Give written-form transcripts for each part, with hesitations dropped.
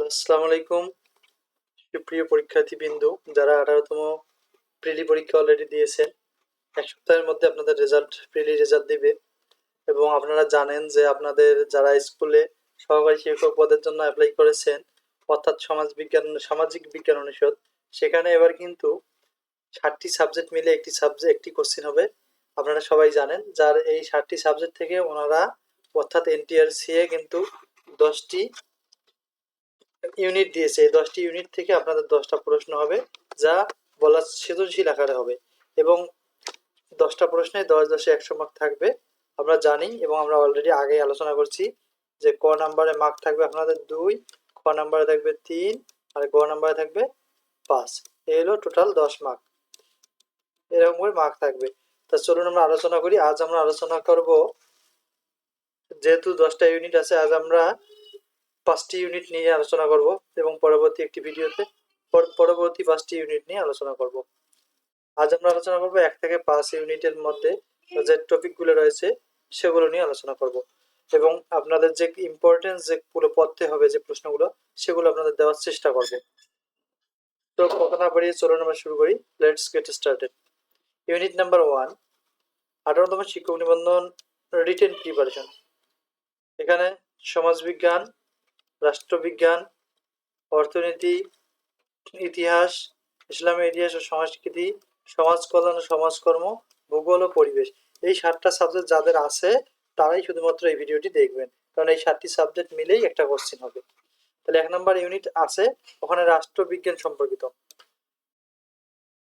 আসসালামু আলাইকুম সুপ্রিয় পরীক্ষার্থীবৃন্দ, যারা 18তম প্রিলি পরীক্ষা অলরেডি দিয়েছেন। এক সপ্তাহের মধ্যে আপনাদের প্রিলি রেজাল্ট দিবে। এবং আপনারা জানেন যে আপনাদের যারা স্কুলে সহকারী শিক্ষক পদের জন্য অ্যাপ্লাই করেছেন, অর্থাৎ সামাজিক বিজ্ঞান অনুষদ, সেখানে এবার কিন্তু 60টি সাবজেক্ট মিলে একটি কোশ্চেন হবে। আপনারা সবাই জানেন, যার এই 60টি সাবজেক্ট থেকে ওনারা অর্থাৎ এনটিআরসিএ কিন্তু 10টি ইউনিট দিয়েছে। এই 10টি ইউনিট থেকে আপনাদের 10টা প্রশ্ন হবে, যা বলা সৃজনশীল আকারে হবে। এবং 10টা প্রশ্নে 10-10 100 মার্ক থাকবে। আমরা জানি এবং আমরা অলরেডি আগে আলোচনা করছি যে ক নাম্বারে মার্ক থাকবে আপনাদের 2, খ নাম্বারে থাকবে 3, আর গ নাম্বারে থাকবে 5। এই হলো টোটাল 10 মার্ক। এরকম করে মার্ক থাকবে। তা চলুন আমরা আলোচনা করি। আজ আমরা আলোচনা করব, যেহেতু 10টা ইউনিট আছে, আজ আমরা 5টি ইউনিট নিয়ে আলোচনা করব এবং পরবর্তী একটি ভিডিওতে পরবর্তী 5টি ইউনিট নিয়ে আলোচনা করব। আজ আমরা আলোচনা করব 1 থেকে 5 ইউনিটের মধ্যে যে টপিকগুলো রয়েছে সেগুলো নিয়ে আলোচনা করব এবং আপনাদের যে ইম্পর্টেন্স যেগুলো পড়তে হবে, যে প্রশ্নগুলো, সেগুলো আপনাদের দেওয়ার চেষ্টা করব। তো কথা না বাড়িয়ে চলুন আমরা শুরু করি। Let's get started. Unit number 1, 18তম শিক্ষক নিবন্ধন রিটেন প্রিপারেশন। এখানে সমাজবিজ্ঞান, রাষ্ট্রবিজ্ঞান, অর্থনীতি, ইতিহাস, ইসলামের ইতিহাস ও সংস্কৃতি, সমাজ কল্যাণ ও সমাজকর্ম, ভূগোল ও পরিবেশ, এই 7টা সাবজেক্ট যাদের আছে তারাই শুধুমাত্র এই ভিডিওটি দেখবেন, কারণ এই 7টি সাবজেক্ট মিলেই একটা কোশ্চেন হবে। তাহলে 1 নম্বর ইউনিট আছে, ওখানে রাষ্ট্রবিজ্ঞান সম্পর্কিত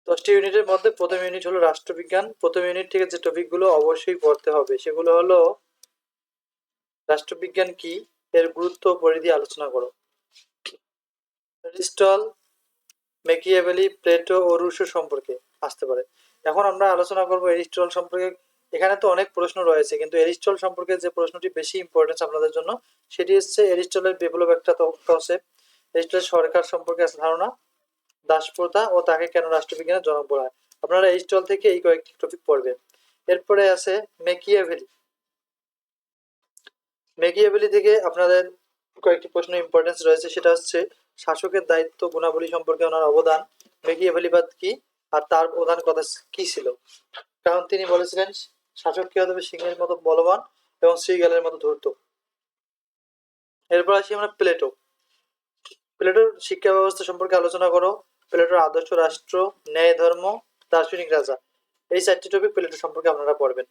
10টি ইউনিটের মধ্যে প্রথম ইউনিট হলো রাষ্ট্রবিজ্ঞান। প্রথম ইউনিট থেকে যে টপিকগুলো অবশ্যই পড়তে হবে সেগুলো হলো রাষ্ট্রবিজ্ঞান কি, এর গুরুত্ব ও পরিধি আলোচনা করো, এরিস্টটল, মেকিয়াভেলি, প্লেটো ও রুশো সম্পর্কে আসতে পারে। এখন আমরা আলোচনা করব এরিস্টটল সম্পর্কে। এখানে তো অনেক প্রশ্ন রয়েছে, কিন্তু এরিস্টটল সম্পর্কে যে প্রশ্নটি বেশি ইম্পর্টেন্স আপনাদের জন্য, সেটি হচ্ছে এরিস্টটলের বিপ্লব একটা কনসেপ্ট, এরিস্টটলের সরকার সম্পর্কে আছে ধারণা, দাসপ্রথা ও তাকে কেন রাষ্ট্রবিজ্ঞানের জনক বলা হয়। আপনারা এরিস্টটল থেকে এই কয়েকটি টপিক পড়বেন। এরপরে আছে মেকিয়াভেলি। মেকিয়াভেলি থেকে আপনাদের কয়েকটি প্রশ্ন ইম্পর্টেন্স রয়েছে, সেটা হচ্ছে শাসকের দায়িত্ব গুণাবলী সম্পর্কে ওনার অবদান, মেকিয়াভেলিবাদ কি, আর তার প্রধান কথা কি ছিল। কারণ তিনি বলেছিলেন শাসক কি হতে হবে সিংহের মতো বলবান এবং শ্রীগালের মতো ধূর্ত। এরপর আসি আমরা প্লেটো। প্লেটোর শিক্ষা ব্যবস্থা সম্পর্কে আলোচনা করো, প্লেটোর আদর্শ রাষ্ট্র, ন্যায় ধর্ম, দার্শনিক রাজা, এই 4টি টপিক প্লেটো সম্পর্কে আপনারা পড়বেন।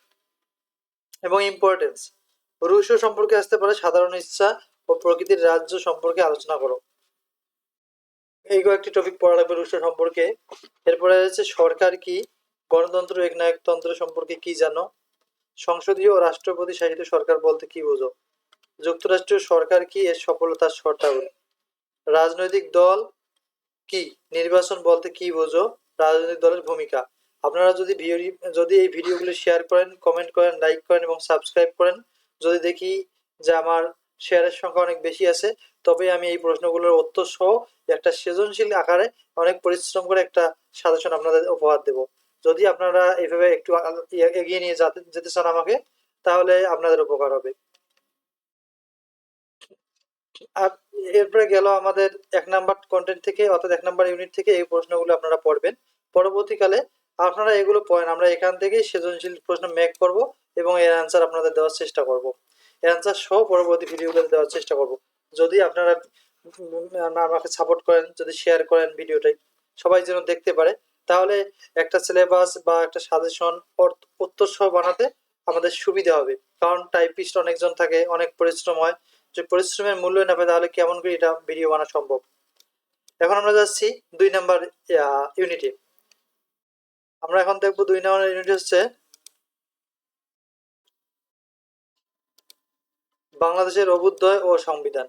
এবং ইম্পর্টেন্স, রুশো সম্পর্কে আসতে পারে সাধারণ ইচ্ছা ও প্রকৃতির রাজ্য সম্পর্কে আলোচনা করো, এই কয়েকটি টপিক পড়া লাগবে রুশো সম্পর্কে। এরপরে আছে সরকার কি, গণতন্ত্র একনায়কতন্ত্র সম্পর্কে কি জানো, সংসদীয় ও রাষ্ট্রপতি শাসিত সরকার বলতে কি বোঝো, যুক্তরাষ্ট্রীয় সরকার কি, এর সফলতার শর্তাবলী, রাজনৈতিক দল কি, নির্বাচন বলতে কি বোঝো, রাজনৈতিক দলের ভূমিকা। আপনারা যদি এই ভিডিওগুলো শেয়ার করেন, কমেন্ট করেন, লাইক করেন এবং সাবস্ক্রাইব করেন, যদি দেখি যে আমার শেয়ারের সংখ্যা অনেক বেশি আছে, তবে আমি এই প্রশ্নগুলোর উত্তর সহ একটা সৃজনশীল আকারে অনেক পরিশ্রম করে একটা সাজেশন আপনাদের উপহার দেব। যদি আপনারা এইভাবে একটু এগিয়ে নিয়ে যেতে চান আমাকে, তাহলে আপনাদের উপকার হবে। আর এরপরে গেল আমাদের 1 নাম্বার কন্টেন্ট থেকে, অর্থাৎ 1 নাম্বার ইউনিট থেকে এই প্রশ্নগুলো আপনারা পড়বেন। পরবর্তীকালে আপনারা এগুলো পড়েন, আমরা এখান থেকেই সৃজনশীল প্রশ্ন মেক করব এবং এর অ্যান্সার আপনাদের দেওয়ার চেষ্টা করব, এর অ্যান্সার সহ পরবর্তী ভিডিওগুলোতে দেওয়ার চেষ্টা করব। যদি আপনারা আমাকে সাপোর্ট করেন, যদি শেয়ার করেন ভিডিওটাই, সবাই যেন দেখতে পারে, তাহলে একটা সিলেবাস বা একটা সাজেশন উত্তর সহ বানাতে আমাদের সুবিধা হবে। কারণ টাইপিস্ট অনেকজন থাকে, অনেক পরিশ্রম হয়, যে পরিশ্রমের মূল্য না পায় তাহলে কেমন করে এটা ভিডিও বানানো সম্ভব। এখন আমরা যাচ্ছি 2 নাম্বার ইউনিটে। আমরা এখন দেখবো 2 নাম্বার ইউনিট হচ্ছে বাংলাদেশের অভ্যুদয় ও সংবিধান।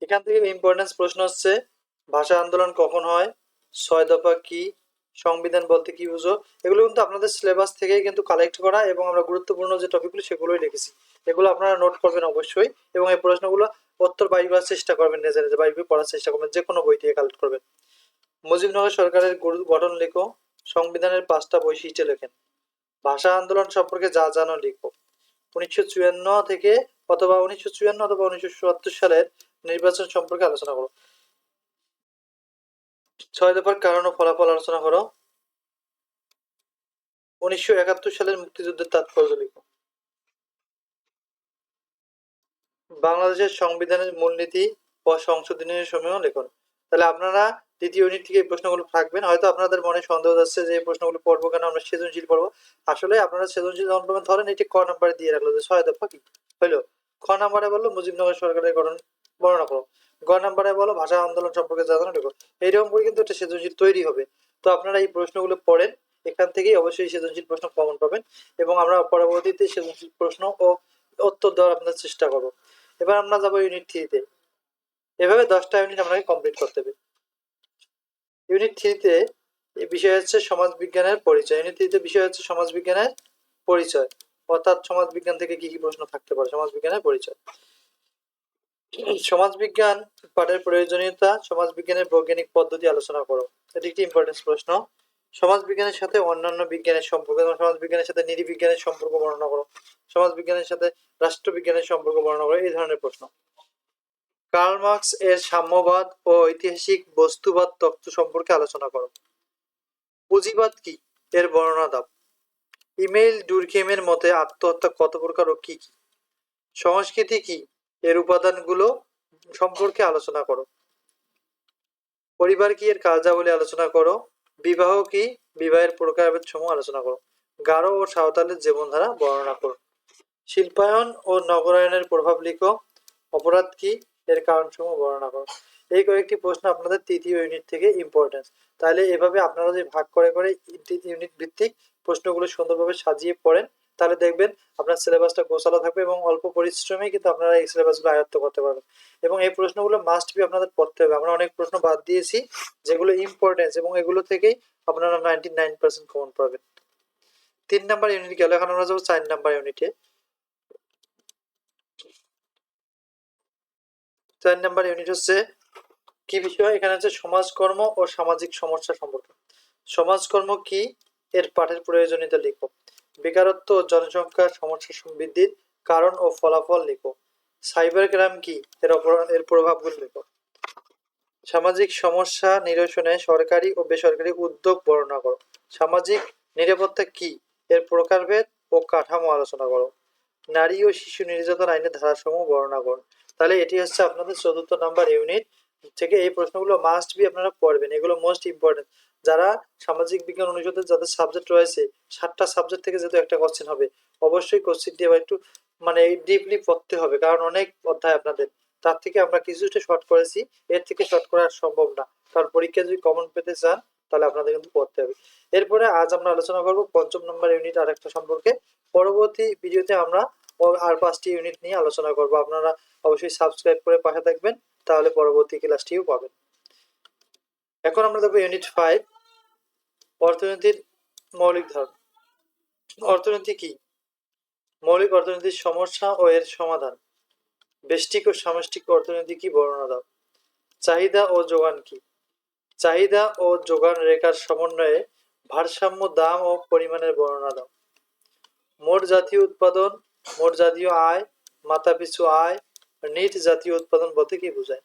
এখান থেকে ইম্পর্টেন্স প্রশ্ন হচ্ছে ভাষা আন্দোলন কখন হয়, 6 দফা কি, সংবিধান বলতে কি বুঝো। এগুলো কিন্তু আপনাদের সিলেবাস থেকেই কিন্তু কালেক্ট করা এবং আমরা গুরুত্বপূর্ণ যে টপিকগুলো সেগুলোই লিখেছি। এগুলো আপনারা নোট করবেন অবশ্যই এবং এই প্রশ্নগুলো উত্তর বাইর করার চেষ্টা করবেন, নিজে নিজে বাইর করে পড়ার চেষ্টা করবেন, যে কোনো বই থেকে কালেক্ট করবেন। মুজিবনগর সরকারের গঠন লেখো, সংবিধানের 5টা বৈশিষ্ট্য লেখেন, ভাষা আন্দোলন সম্পর্কে যা জানো লিখো, 1954 থেকে অথবা 1954 অথবা 1974 সালের নির্বাচন সম্পর্কে আলোচনা করো। 6 দফার কারণ ও ফলাফল আলোচনা করো। 1971 সালের মুক্তিযুদ্ধের তাৎপর্য লিখো। বাংলাদেশের সংবিধানের মূলনীতি ও সংশোধনীর সময় লিখুন। তাহলে আপনারা দ্বিতীয় ইউনিট থেকে এই প্রশ্নগুলো থাকবেন। হয়তো আপনাদের মনে সন্দেহ যাচ্ছে যে এই প্রশ্নগুলো পড়বো কেন, আমরা সৃজনশীল পড়বো। আসলে আপনারা সৃজনশীল যখন পড়বেন ধরেন এটি ক নাম্বারে দিয়ে রাখলো যে 6 দফা কি হইলো। খ নাম্বারে বললো মুজিবনগর সরকারের গঠন বর্ণনা করো। গ নাম্বারে বলো ভাষা আন্দোলন সম্পর্কে জানানো লিখো। এইরকম করে কিন্তু একটা সৃজনশীল তৈরি হবে। তো আপনারা এই প্রশ্নগুলো পড়েন, এখান থেকেই অবশ্যই সৃজনশীল প্রশ্ন কমন পাবেন এবং আমরা পরবর্তীতে সৃজনশীল প্রশ্ন ও উত্তর দেওয়ার আপনাদের চেষ্টা করবো। এবার আমরা যাবো ইউনিট 3-তে। এভাবে 10টা ইউনিট আপনাকে কমপ্লিট করতে হবে। ইউনিট 3-তে এই বিষয় হচ্ছে সমাজ বিজ্ঞানের পরিচয়। ইউনিট 3-তে বিষয় হচ্ছে সমাজ বিজ্ঞানের পরিচয়, অর্থাৎ সমাজ বিজ্ঞান থেকে কি কি প্রশ্ন থাকতে পারে। সমাজ বিজ্ঞানের পরিচয়। সমাজ বিজ্ঞান পাঠের প্রয়োজনীয়তা, সমাজ বিজ্ঞানের বৈজ্ঞানিক পদ্ধতি আলোচনা করো। এটি একটি ইম্পর্টেন্ট প্রশ্ন। সমাজ বিজ্ঞানের সাথে অন্যান্য বিজ্ঞানের সম্পর্ক, এবং সমাজ বিজ্ঞানের সাথে নৃবিজ্ঞানের সম্পর্ক বর্ণনা করো। সমাজ বিজ্ঞানের সাথে রাষ্ট্রবিজ্ঞানের সম্পর্ক বর্ণনা করো। এই ধরনের প্রশ্ন। কার্ল মার্কস এর সাম্যবাদ ও ঐতিহাসিক বস্তুবাদ তত্ত্ব সম্পর্কে আলোচনা করো। পুঁজিবাদ কি এর বর্ণনা দাও। ইমেইল ডুরকেইমের মতে আত্মহত্যা কত প্রকার ও কি কি। সংস্কৃতি কি এর উপাদানগুলো সম্পর্কে আলোচনা করো। পরিবার কি এর কার্যাবলী আলোচনা করো। বিবাহ কি বিবাহের প্রকারভেদ সমূহ আলোচনা করো। গারো ও সাঁওতালের জীবনধারা বর্ণনা করো। শিল্পায়ন ও নগরায়নের প্রভাব লিখো। অপরাধ কি এর কারণ সমূহ বর্ণনা করো। এই কয়েকটি প্রশ্ন আপনাদের তৃতীয় ইউনিট থেকে ইম্পর্টেন্স। তাহলে এভাবে আপনারা যদি ভাগ করে করে ইউনিট ভিত্তিক প্রশ্নগুলো সুন্দরভাবে সাজিয়ে পড়েন, তাহলে দেখবেন আপনার সিলেবাসটা গোছালো থাকবে এবং অল্প পরিশ্রমেই কিন্তু আপনারা এই সিলেবাসগুলো আয়ত্ত করতে পারবেন। এবং এই প্রশ্নগুলো মাস্ট বি আপনাদের পড়তে হবে। আমরা অনেক প্রশ্ন বাদ দিয়েছি যেগুলো ইম্পর্টেন্স, এবং এগুলো থেকেই আপনারা 99% কমন পাবেন। 3 নাম্বার ইউনিট গেল, এখন আমরা যাবো 4 নাম্বার ইউনিটে। 4 নাম্বার ইউনিট হচ্ছে কি বিষয়, এখানে হচ্ছে সমাজকর্ম ও সামাজিক সমস্যা সম্পর্কে। সমাজকর্ম কি এর পাঠের প্রয়োজনীয়তা লিখো। বেকারত্ব ও জনসংখ্যার সমস্যা বৃদ্ধির কারণ ও ফলাফল লিখো। সাইবার ক্রাইম কি এর প্রভাবগুলো লিখো। সামাজিক সমস্যা নিরসনে সরকারি ও বেসরকারি উদ্যোগ বর্ণনা করো। সামাজিক নিরাপত্তা কি এর প্রকারভেদ ও কাঠামো আলোচনা করো। নারী ও শিশু নির্যাতন আইনের ধারাসমূহ বর্ণনা করুন। তাহলে এটি হচ্ছে আপনাদের 4র্থ নাম্বার ইউনিট থেকে এই প্রশ্নগুলো মাস্ট বি আপনারা পড়বেন। এগুলো মোস্ট ইম্পর্টেন্ট। যারা সামাজিক বিজ্ঞান অনুষদের যাদের সাবজেক্ট রয়েছে, 7টা সাবজেক্ট থেকে যেহেতু একটা কোশ্চেন হবে, অবশ্যই কোশ্চেনটি এবার একটু মানে ডিপলি পড়তে হবে, কারণ অনেক অধ্যায় আপনাদের। তার থেকে আমরা কিছুটা শর্ট করেছি, এর থেকে শর্ট করা সম্ভব না, কারণ পরীক্ষায় যদি কমন পেতে চান তাহলে আপনাদের কিন্তু পড়তে হবে। এরপরে আজ আমরা আলোচনা করব 5ম নাম্বার ইউনিট আরেকটা সম্পর্কে। পরবর্তী ভিডিওতে আমরা আর 5টি ইউনিট নিয়ে আলোচনা করব। আপনারা অবশ্যই সাবস্ক্রাইব করে পাশে থাকবেন, তাহলে পরবর্তী ক্লাসটিও পাবেন। এখন আমরা দেখব ইউনিট 5, অর্থনীতির মৌলিক ধারণা। অর্থনীতি কি, মৌলিক অর্থনীতির সমস্যা ও এর সমাধান। ব্যষ্টিক ও সামষ্টিক অর্থনীতি কি বর্ণনা দাও। চাহিদা ও যোগান কি, চাহিদা ও যোগান রেখার সমন্বয়ে ভারসাম্য দাম ও পরিমাণের বর্ণনা দাও। মোট জাতীয় উৎপাদন, মোট জাতীয় আয়, মাথাপিছু আয়, নিট জাতীয় উৎপাদন বলতে কি বোঝায়।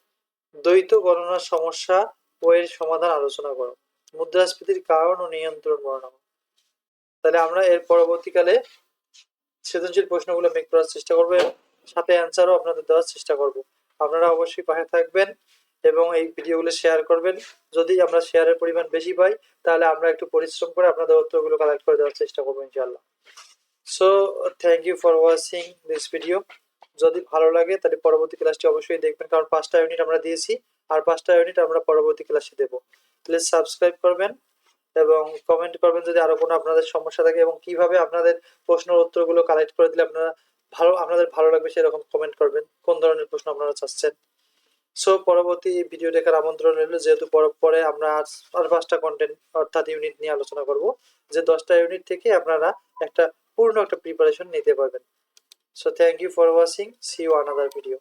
দ্বৈত গণনার সমস্যা ও এর সমাধান আলোচনা করো। মুদ্রাস্ফীতির কারণ ও নিয়ন্ত্রণ বর্ণনা করো। তাহলে আমরা এর পরবর্তীকালে সৃজনশীল প্রশ্নগুলো মেক করার চেষ্টা করবো এবং সাথে অ্যান্সারও আপনাদের দেওয়ার চেষ্টা করব। আপনারা অবশ্যই পাশে থাকবেন এবং এই ভিডিওগুলো শেয়ার করবেন। যদি আমরা শেয়ারের পরিমাণ বেশি পাই তাহলে আমরা একটু পরিশ্রম করে আপনাদের উত্তরগুলো কালেক্ট করে দেওয়ার চেষ্টা করবো ইনশাআল্লাহ। So thank you for watching this video. যদি ভালো লাগে তাহলে পরবর্তী ক্লাসটি অবশ্যই দেখবেন, কারণ 5টা ইউনিট আমরা দিয়েছি আর 5টা ইউনিট আমরা পরবর্তী ক্লাসে দেবো। প্লিজ সাবস্ক্রাইব করবেন এবং কমেন্ট করবেন যদি আরো কোনো আপনাদের সমস্যা থাকে, এবং কিভাবে আপনাদের প্রশ্নের উত্তরগুলো কালেক্ট করে দিলে আপনাদের ভালো লাগবে সেরকম কমেন্ট করবেন, কোন ধরনের প্রশ্ন আপনারা চাচ্ছেন। সো পরবর্তী ভিডিও দেখার আমন্ত্রণ রইল, যেহেতু পরে আমরা আর 5টা কন্টেন্ট অর্থাৎ ইউনিট নিয়ে আলোচনা করব, যে 10টা ইউনিট থেকে আপনারা একটা পূর্ণ একটা প্রিপারেশন নিতে পারবেন। So thank you for watching, see you another video.